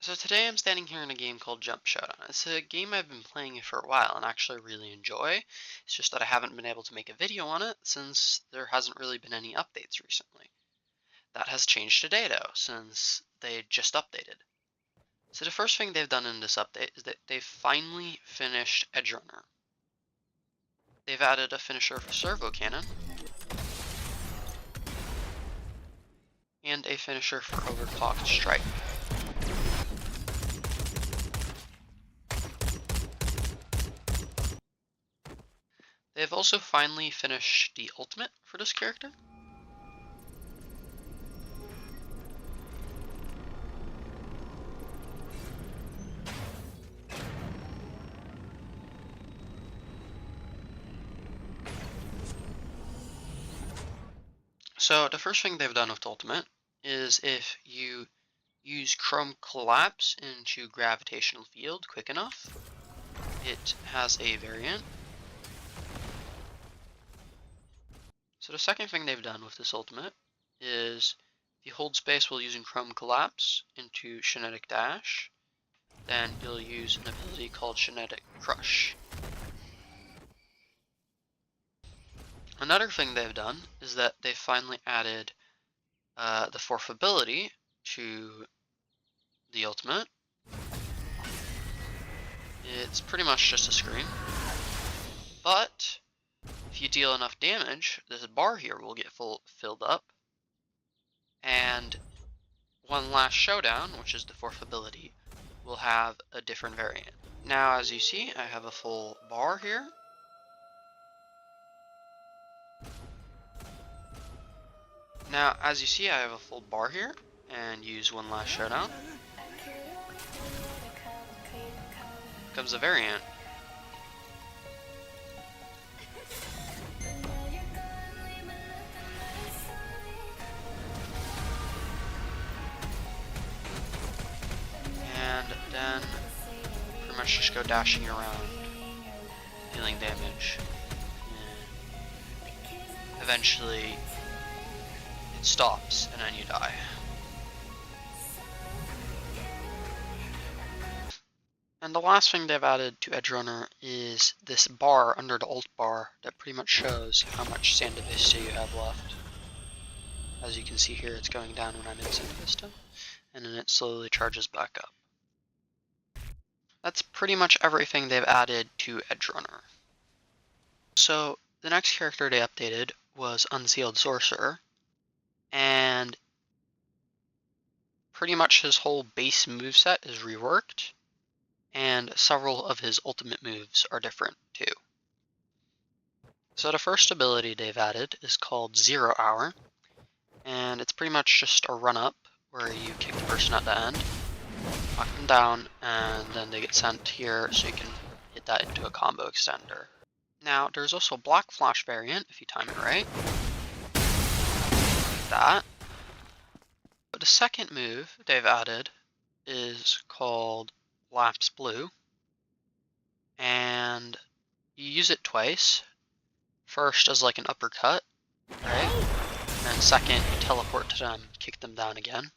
So today I'm standing here in a game called Jump Showdown. It's a game I've been playing for a while and actually really enjoy. It's just that I haven't been able to make a video on it since there hasn't really been any updates recently. That has changed today though, since they just updated. So the first thing they've done in this update is that they've finally finished Edge Runner. They've added a finisher for Servo Cannon, and a finisher for Overclocked Strike. They've also finally finished the ultimate for this character. So the first thing they've done with the ultimate is if you use Chrome Collapse into Gravitational Field quick enough, it has a variant. So the second thing they've done with this ultimate is if you hold space while using Chrome Collapse into Kinetic Dash, then you'll use an ability called Kinetic Crush. Another thing they've done is that they've finally added the fourth ability to the ultimate. It's pretty much just a screen, but if you deal enough damage, this bar here will get filled up, and One Last Showdown, which is the fourth ability, will have a different variant. Now, as you see, I have a full bar here. And use One Last Showdown. Comes a variant. And then pretty much just go dashing around, dealing damage. And eventually it stops and then you die. And the last thing they've added to Edge Runner is this bar under the ult bar that pretty much shows how much Santa Vista you have left. As you can see here, it's going down when I'm in Santa Vista, and then it slowly charges back up. That's pretty much everything they've added to Edge Runner. So the next character they updated was Unsealed Sorcerer, and pretty much his whole base moveset is reworked, and several of his ultimate moves are different too. So the first ability they've added is called 0 Hour, and it's pretty much just a run-up where you kick the person at the end, knock them down, and then they get sent here so you can hit that into a combo extender. Now, there's also a Black Flash variant if you time it right. Like that. But the second move they've added is called Lapse Blue, and you use it twice. First as like an uppercut, right? And then second, you teleport to them, kick them down again.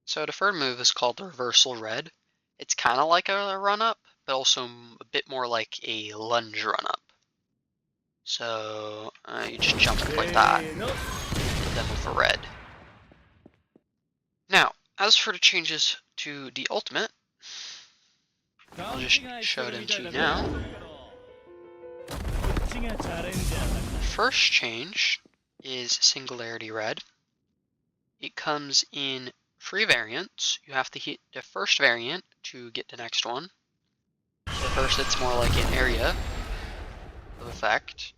So the third move is called the Reversal Red. It's kind of like a run-up, but also a bit more like a lunge run-up. So you just jump like that, hit them with a red. Now, as for the changes to the ultimate, I'll just show them to you now. The first change is Singularity Red. It comes in 3 variants. You have to hit the first variant to get the next one. So first it's more like an area of effect.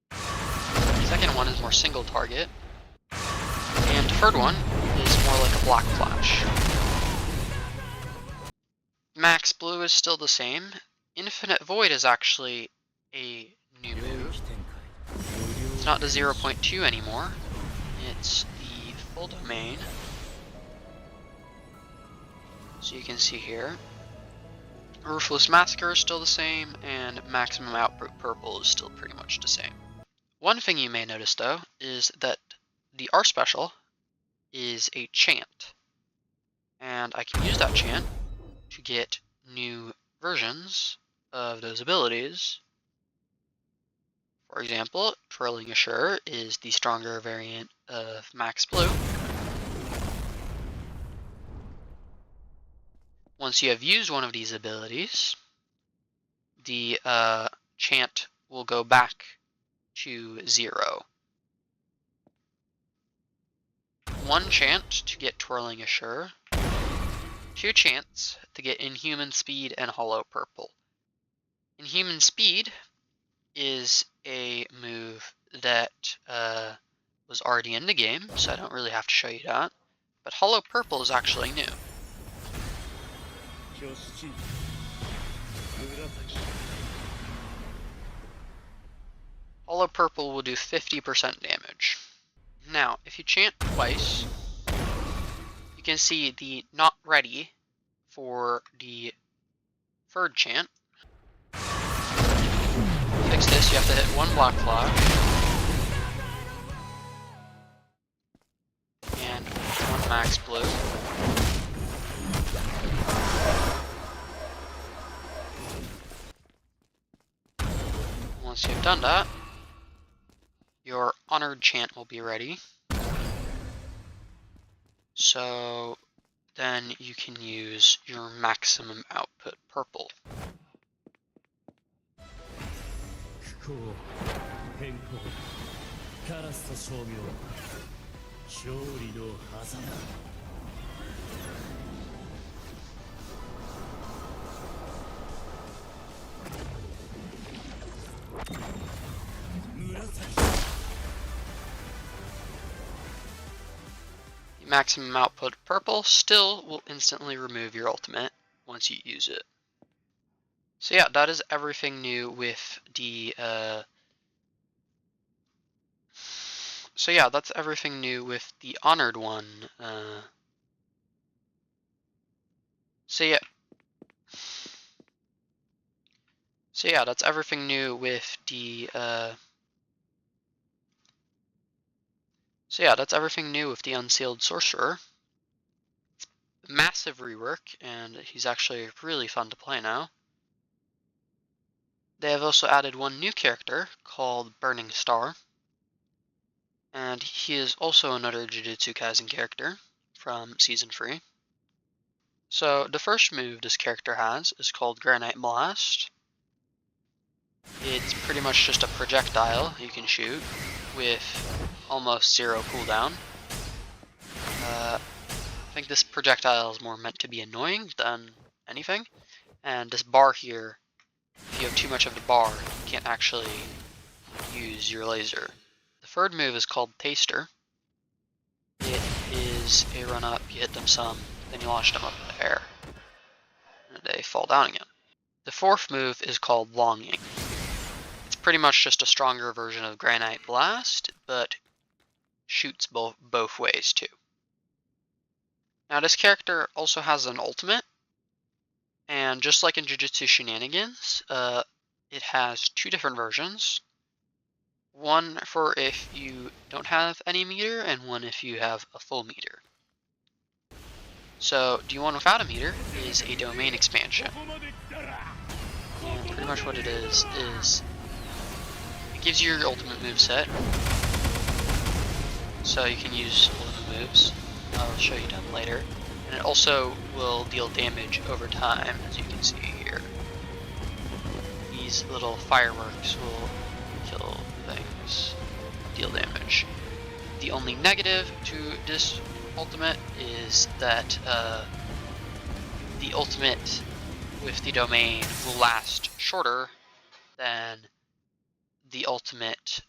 The second one is more single target. And the third one is more like a Black Flash. Max Blue is still the same. Infinite Void is actually a new move. It's not the 0.2 anymore. It's the full domain. So you can see here. Ruthless Massacre is still the same, and Maximum Output Purple is still pretty much the same. One thing you may notice though is that the R special is a chant. And I can use that chant to get new versions of those abilities. For example, Twirling Assure is the stronger variant of Max Blue. Once you have used one of these abilities, the chant will go back to 0. One chant to get Twirling Assure, 2 chants to get Inhuman Speed and Hollow Purple. Inhuman Speed is a move that was already in the game, so I don't really have to show you that. But Hollow Purple is actually new. Hollow Purple will do 50% damage. Now, if you chant twice, you can see the not ready for the third chant. To fix this, you have to hit 1 Black Flag and 1 Max Blue. Once you've done that, your Honored chant will be ready. So then you can use your maximum output purple. Maximum output purple still will instantly remove your ultimate once you use it. So yeah, that is everything new with the that's everything new with the Honored one. That's everything new with the that's everything new with the Unsealed Sorcerer. It's a massive rework, and he's actually really fun to play now. They have also added one new character called Burning Star, and he is also another Jujutsu Kaisen character from Season 3. So the first move this character has is called Granite Blast. It's pretty much just a projectile you can shoot with almost 0 cooldown. I think this projectile is more meant to be annoying than anything. And this bar here, if you have too much of the bar, you can't actually use your laser. The third move is called Taster. It is a run up, you hit them some, then you launch them up in the air, and they fall down again. The fourth move is called Longing. It's pretty much just a stronger version of Granite Blast, but shoots both ways too. Now this character also has an ultimate, and just like in Jujutsu Shenanigans, it has 2 different versions. One for if you don't have any meter, and one if you have a full meter. So D1 without a meter is a domain expansion. And pretty much what it is it gives you your ultimate moveset. So you can use ultimate moves. I'll show you them later. And it also will deal damage over time, as you can see here. These little fireworks will kill things, deal damage. The only negative to this ultimate is that the ultimate with the domain will last shorter than the ultimate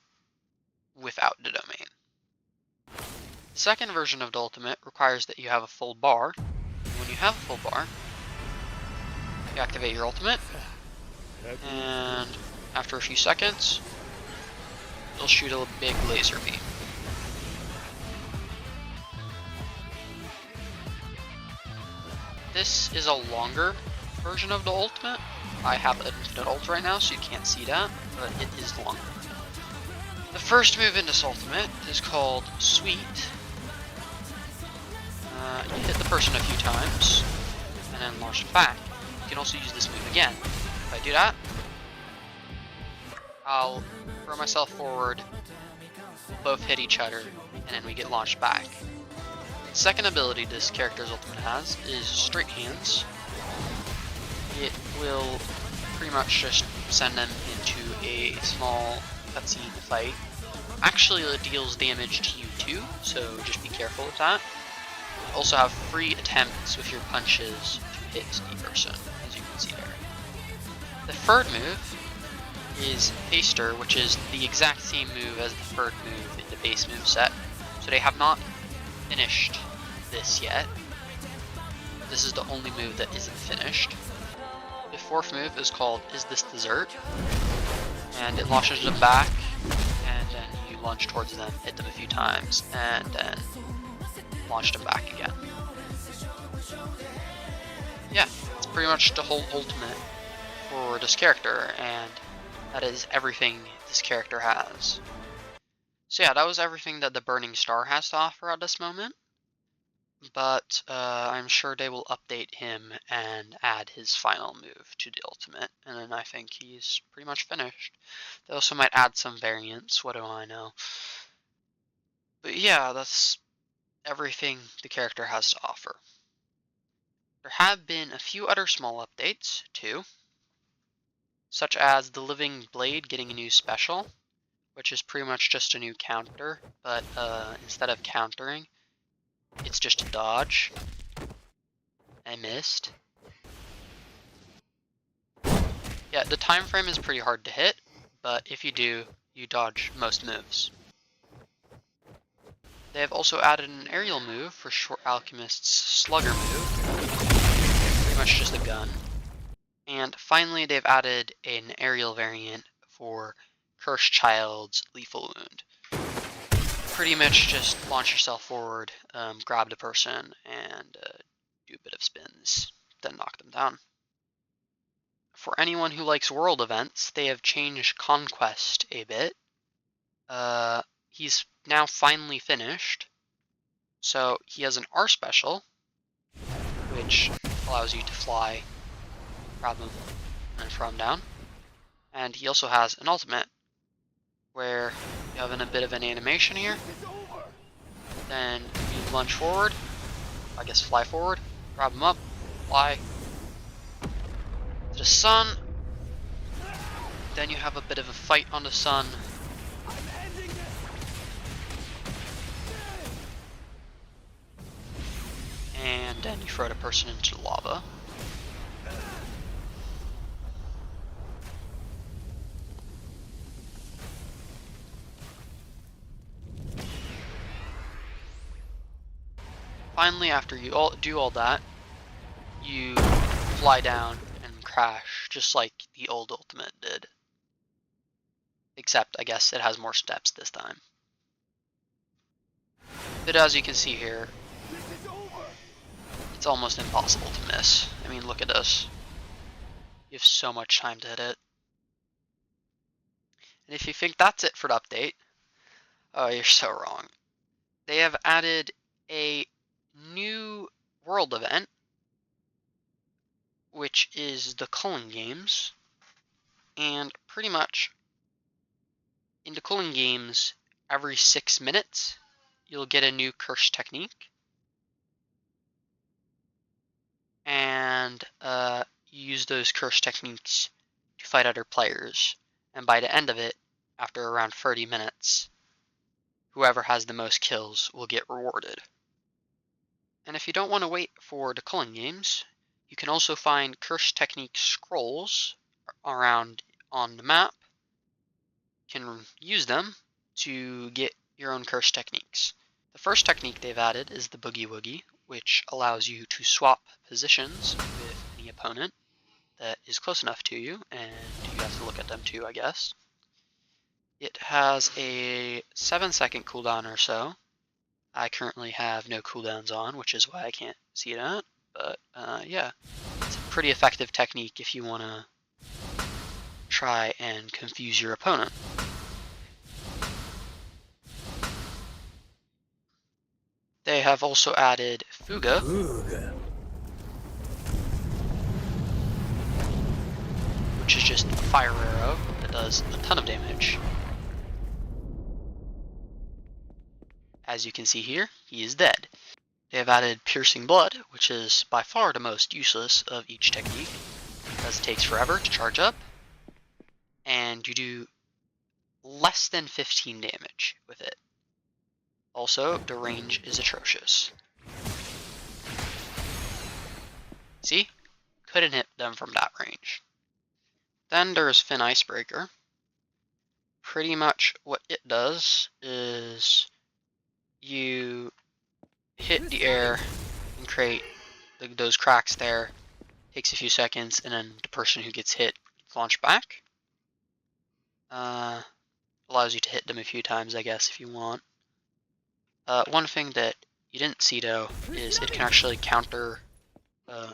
without the domain. The second version of the ultimate requires that you have a full bar. When you have a full bar, you activate your ultimate, and after a few seconds, you'll shoot a big laser beam. This is a longer version of the ultimate. I have an infinite ult right now, so you can't see that, but it is longer. The first move in this ultimate is called Sweet. person a few times, and then launch it back. You can also use this move again. If I do that, I'll throw myself forward, we'll both hit each other, and then we get launched back. The second ability this character's ultimate has is Straight Hands. It will pretty much just send them into a small cutscene fight. Actually, it deals damage to you too, so just be careful with that. You also have free attempts with your punches to hit the person, as you can see there. The third move is Haster, which is the exact same move as the third move in the base move set. So they have not finished this yet. This is the only move that isn't finished. The fourth move is called Is This Dessert? And it launches them back, and then you launch towards them, hit them a few times, and then launch them back again. Yeah, it's pretty much the whole ultimate for this character, and that is everything this character has. So yeah, that was everything that the Burning Star has to offer at this moment. But I'm sure they will update him and add his final move to the ultimate, and then I think he's pretty much finished. They also might add some variants, what do I know. But yeah, that's everything the character has to offer. There have been a few other small updates, too, such as the Living Blade getting a new special, which is pretty much just a new counter, but instead of countering, it's just a dodge. I missed. Yeah, the time frame is pretty hard to hit, but if you do, you dodge most moves. They have also added an aerial move for Short Alchemist's Slugger move, pretty much just a gun. And finally, they've added an aerial variant for Cursed Child's Lethal Wound. Pretty much just launch yourself forward, grab the person, and do a bit of spins, then knock them down. For anyone who likes world events, they have changed Conquest a bit. He's now finally finished, so he has an R special, which allows you to fly, grab him, and throw him down. And he also has an ultimate, where you have a bit of an animation here. Then you lunge forward, I guess fly forward, grab him up, fly to the sun. Then you have a bit of a fight on the sun. And then you throw the person into the lava. Finally, after you do all that, you fly down and crash, just like the old Ultimate did. Except, I guess, it has more steps this time. But as you can see here, it's almost impossible to miss. I mean, look at this. You have so much time to hit it. And if you think that's it for the update, oh, you're so wrong. They have added a new world event, which is the Culling Games. And pretty much, in the Culling Games, every 6 minutes, you'll get a new curse technique. And you use those curse techniques to fight other players. And by the end of it, after around 30 minutes, whoever has the most kills will get rewarded. And if you don't want to wait for the Culling Games, you can also find curse technique scrolls around on the map. You can use them to get your own curse techniques. The first technique they've added is the Boogie Woogie, which allows you to swap positions with any opponent that is close enough to you, and you have to look at them too, I guess. It has a 7-second cooldown or so. I currently have no cooldowns on, which is why I can't see that. But yeah, it's a pretty effective technique if you want to try and confuse your opponent. They have also added Fuga, which is just a fire arrow that does a ton of damage. As you can see here, he is dead. They have added Piercing Blood, which is by far the most useless of each technique, because it takes forever to charge up, and you do less than 15 damage with it. Also, the range is atrocious. See? Couldn't hit them from that range. Then there's Fin Icebreaker. Pretty much what it does is you hit the air and create those cracks there. Takes a few seconds, and then the person who gets hit launch back. Allows you to hit them a few times, I guess, if you want. One thing that you didn't see though is it can actually counter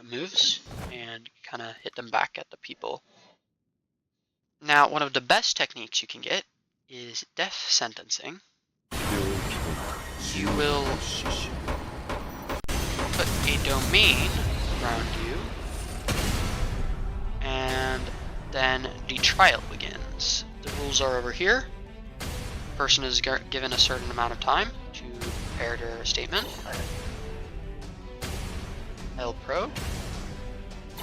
moves and kind of hit them back at the people. Now, one of the best techniques you can get is death sentencing. You will put a domain around you, and then the trial begins. The rules are over here. The person is given a certain amount of time to prepare their statement. L Pro.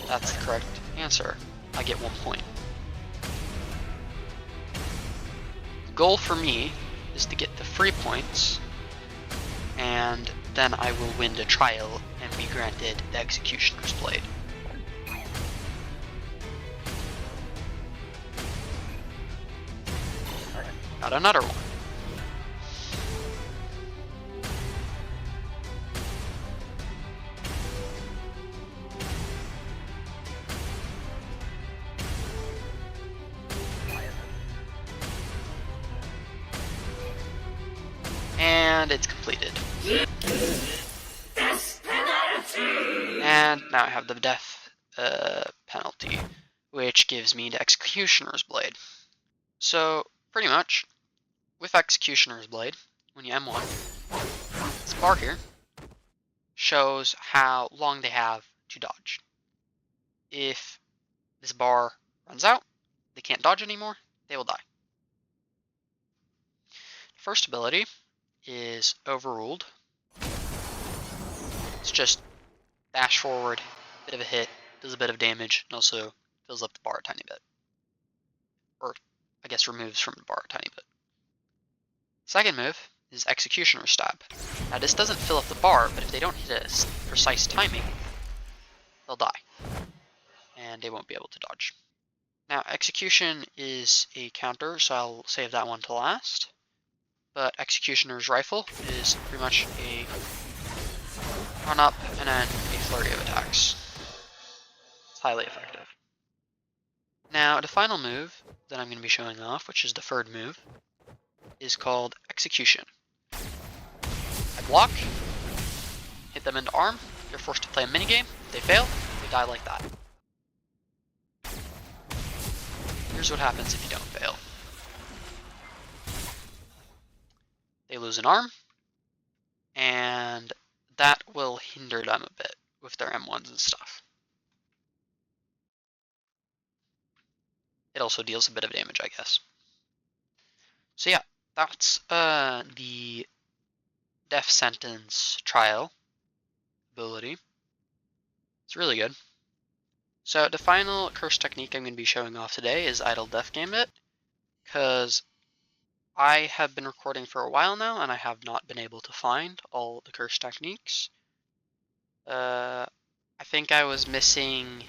That's the correct answer. I get 1 point. The goal for me is to get the free points, and then I will win the trial and be granted the Executioner's Blade. Got another one. And it's completed. And now I have the death penalty, which gives me the Executioner's Blade. So, pretty much, with Executioner's Blade, when you M1, this bar here shows how long they have to dodge. If this bar runs out, they can't dodge anymore, they will die. First ability is Overruled. It's just dash forward, bit of a hit, does a bit of damage, and also fills up the bar a tiny bit. Or, I guess, removes from the bar a tiny bit. Second move is Executioner's Stab. Now this doesn't fill up the bar, but if they don't hit a precise timing, they'll die. And they won't be able to dodge. Now Execution is a counter, so I'll save that one to last. But Executioner's Rifle is pretty much a run up and then a flurry of attacks. It's highly effective. Now the final move that I'm going to be showing off, which is the third move, is called Execution. I block, hit them into arm, you're forced to play a minigame. If they fail, they die like that. Here's what happens if you don't fail. They lose an arm, and that will hinder them a bit with their M1s and stuff. It also deals a bit of damage, I guess. So yeah, that's the death sentence trial ability. It's really good. So the final curse technique I'm going to be showing off today is Idle Death Gambit, because I have been recording for a while now, and I have not been able to find all the curse techniques. I think I was missing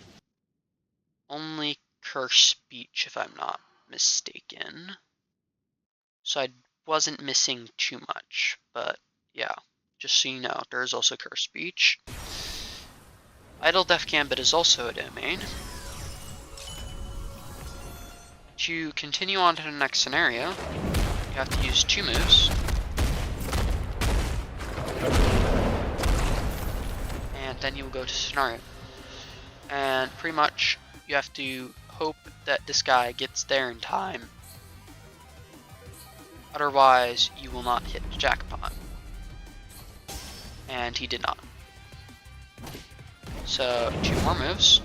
only curse speech, if I'm not mistaken. So I wasn't missing too much, but yeah, just so you know, there's also curse speech. Idle Death Gambit is also a domain. To continue on to the next scenario, you have to use 2 moves. And then you will go to scenario. And pretty much you have to hope that this guy gets there in time. Otherwise, you will not hit the jackpot. and he did not. So 2 more moves.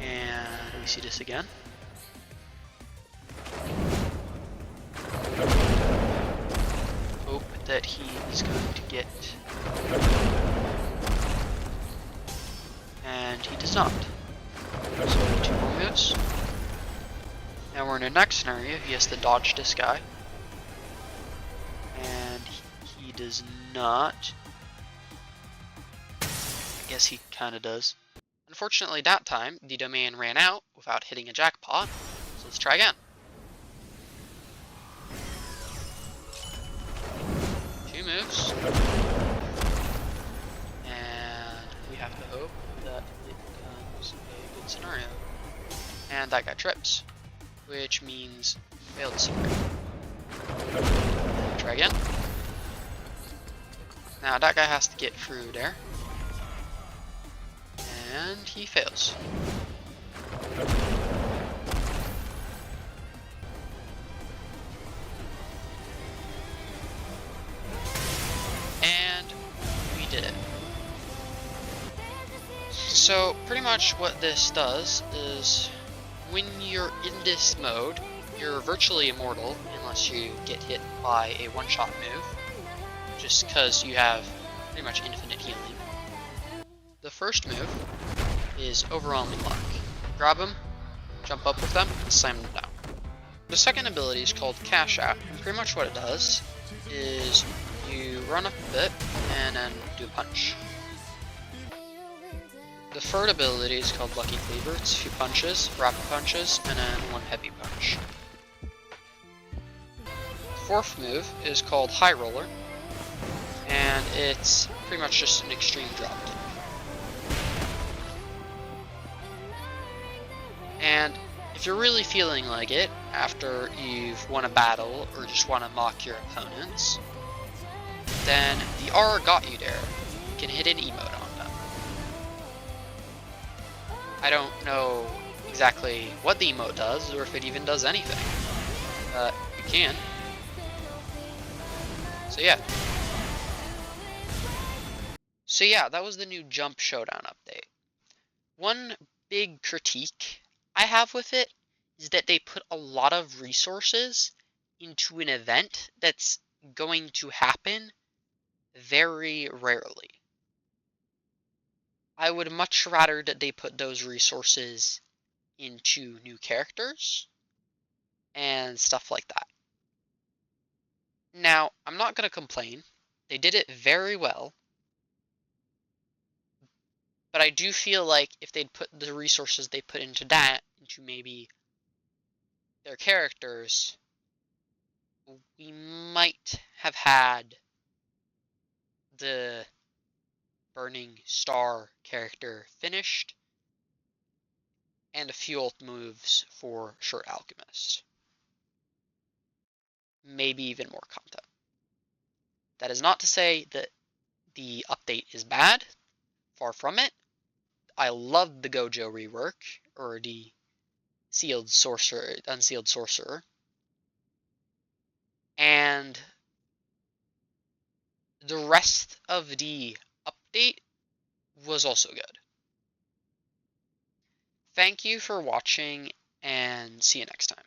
And we see this again. Hope that he is going to get... And he does not. So 2 more moves. Now we're in the next scenario. He has to dodge this guy. And he does not. I guess he kind of does. Unfortunately, that time, the domain ran out without hitting a jackpot. So let's try again. 2 moves. And we have to hope that it becomes a good scenario. And that guy trips, which means failed scenario. Try again. Now that guy has to get through there. And he fails. And we did it. So pretty much what this does is when you're in this mode, you're virtually immortal unless you get hit by a one-shot move, just because you have pretty much infinite healing. The first move is overwhelming luck. Grab them, jump up with them, and slam them down. The second ability is called Cash Out, and pretty much what it does is you run up a bit and then do a punch. The third ability is called Lucky Cleaver. It's a few punches, rapid punches, and then 1 heavy punch. The fourth move is called High Roller, and it's pretty much just an extreme drop kick. And if you're really feeling like it, after you've won a battle or just want to mock your opponents, then the R got you there. You can hit an emote on them. I don't know exactly what the emote does, or if it even does anything. But you can. So yeah, that was the new Jump Showdown update. One big critique I have with it is that they put a lot of resources into an event that's going to happen very rarely. I would much rather that they put those resources into new characters and stuff like that. Now, I'm not going to complain. They did it very well. But I do feel like if they'd put the resources they put into that into maybe their characters, we might have had the Burning Star character finished and a few ult moves for Shirt Alchemist. Maybe even more content. That is not to say that the update is bad. Far from it. I love the Gojo rework, or the Unsealed Sorcerer. And the rest of the update was also good. Thank you for watching, and see you next time.